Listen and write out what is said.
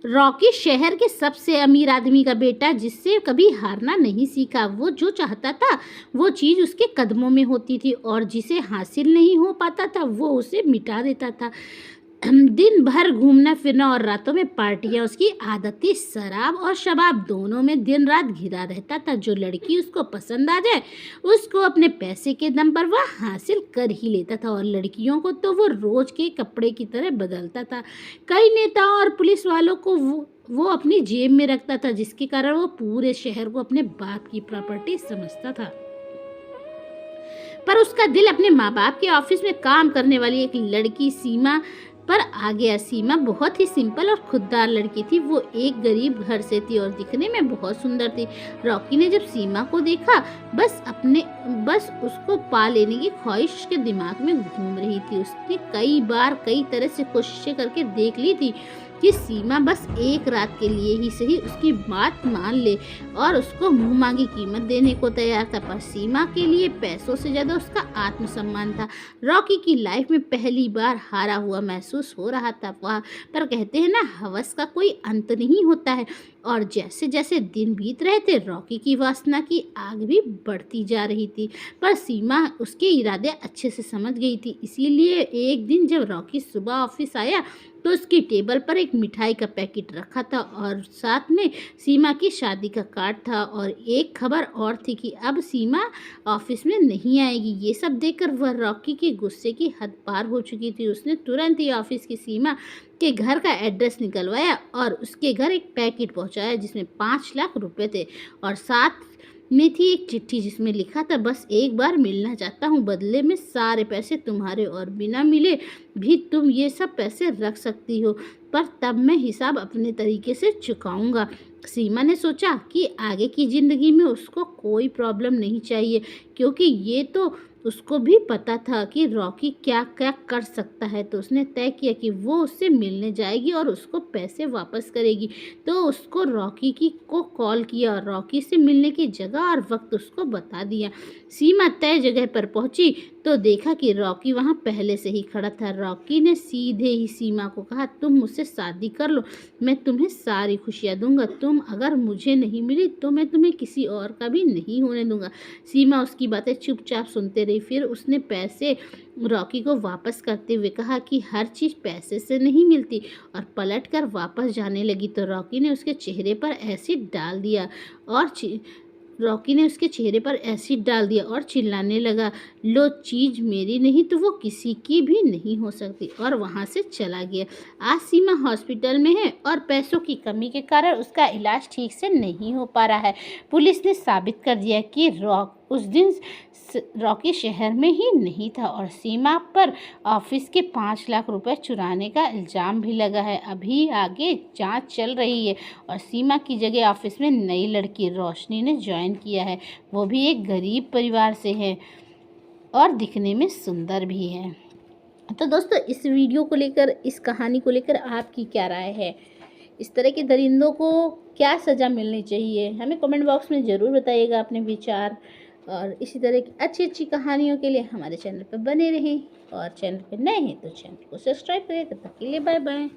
Rocky शहर के सबसे अमीर आदमी का बेटा, जिससे कभी हारना नहीं सीखा। वो जो चाहता था वो चीज़ उसके कदमों में होती थी, और जिसे हासिल नहीं हो पाता था वो उसे मिटा देता था। दिन भर घूमना फिरना और रातों में पार्टियां उसकी आदत थी। शराब और शबाब दोनों में दिन रात घिरा रहता था। जो लड़की उसको पसंद आ जाए उसको अपने पैसे के दम पर वह हासिल कर ही लेता था, और लड़कियों को तो वो रोज के कपड़े की तरह बदलता था। कई नेताओं और पुलिस वालों को वो अपनी जेब में रखता था, जिसके कारण वो पूरे शहर को अपने बाप की प्रॉपर्टी समझता था। पर उसका दिल अपने माँ बाप के ऑफिस में काम करने वाली एक लड़की सीमा पर आ गया। सीमा बहुत ही सिंपल और खुददार लड़की थी। वो एक गरीब घर से थी और दिखने में बहुत सुंदर थी। रॉकी ने जब सीमा को देखा, बस उसको पा लेने की ख्वाहिश उसके दिमाग में घूम रही थी। उसने कई बार कई तरह से कोशिशें करके देख ली थी कि सीमा बस एक रात के लिए ही सही उसकी बात मान ले, और उसको मुंह मांगी कीमत देने को तैयार था। पर सीमा के लिए पैसों से ज्यादा उसका आत्मसम्मान था। रॉकी की लाइफ में पहली बार हारा हुआ महसूस हो रहा था वह। पर कहते हैं ना, हवस का कोई अंत नहीं होता है। और जैसे जैसे दिन बीत रहे थे, रॉकी की वासना की आग भी बढ़ती जा रही थी। पर सीमा उसके इरादे अच्छे से समझ गई थी। इसीलिए एक दिन जब रॉकी सुबह ऑफिस आया तो उसकी टेबल पर एक मिठाई का पैकेट रखा था, और साथ में सीमा की शादी का कार्ड था। और एक खबर और थी कि अब सीमा ऑफिस में नहीं आएगी। ये सब देखकर वह रॉकी के गुस्से की हद पार हो चुकी थी। उसने तुरंत ही ऑफिस की सीमा के घर का एड्रेस निकलवाया और उसके घर एक पैकेट पहुंचाया जिसमें 5 लाख रुपए थे, और साथ में थी एक चिट्ठी जिसमें लिखा था, बस एक बार मिलना चाहता हूँ, बदले में सारे पैसे तुम्हारे, और बिना मिले भी तुम ये सब पैसे रख सकती हो, पर तब मैं हिसाब अपने तरीके से चुकाऊंगा। सीमा ने सोचा कि आगे की ज़िंदगी में उसको कोई प्रॉब्लम नहीं चाहिए, क्योंकि ये तो उसको भी पता था कि रॉकी क्या क्या कर सकता है। तो उसने तय किया कि वो उससे मिलने जाएगी और उसको पैसे वापस करेगी। तो उसको रॉकी को कॉल किया और रॉकी से मिलने की जगह और वक्त उसको बता दिया। सीमा तय जगह पर पहुंची तो देखा कि रॉकी वहां पहले से ही खड़ा था। रॉकी ने सीधे ही सीमा को कहा, तुम मुझसे शादी कर लो, मैं तुम्हें सारी खुशियां दूंगा। तुम अगर मुझे नहीं मिली तो मैं तुम्हें किसी और का भी नहीं होने दूंगा। सीमा उसकी बातें चुपचाप सुनते रही। फिर उसने पैसे रॉकी को वापस करते हुए कहा कि हर चीज़ पैसे से नहीं मिलती, और पलट कर वापस जाने लगी तो रॉकी ने उसके चेहरे पर एसिड डाल दिया और चिल्लाने लगा, लो, चीज़ मेरी नहीं तो वो किसी की भी नहीं हो सकती, और वहाँ से चला गया। आज सीमा हॉस्पिटल में है और पैसों की कमी के कारण उसका इलाज ठीक से नहीं हो पा रहा है। पुलिस ने साबित कर दिया कि उस दिन रॉकी शहर में ही नहीं था, और सीमा पर ऑफिस के 5 लाख रुपए चुराने का इल्ज़ाम भी लगा है। अभी आगे जांच चल रही है, और सीमा की जगह ऑफिस में नई लड़की रोशनी ने ज्वाइन किया है। वो भी एक गरीब परिवार से है और दिखने में सुंदर भी है। तो दोस्तों, इस वीडियो को लेकर, इस कहानी को लेकर आपकी क्या राय है? इस तरह के दरिंदों को क्या सज़ा मिलनी चाहिए? हमें कमेंट बॉक्स में ज़रूर बताइएगा अपने विचार। और इसी तरह की अच्छी अच्छी कहानियों के लिए हमारे चैनल पर बने रहें, और चैनल पर नए हैं तो चैनल को सब्सक्राइब करें। तब तक के लिए बाय बाय।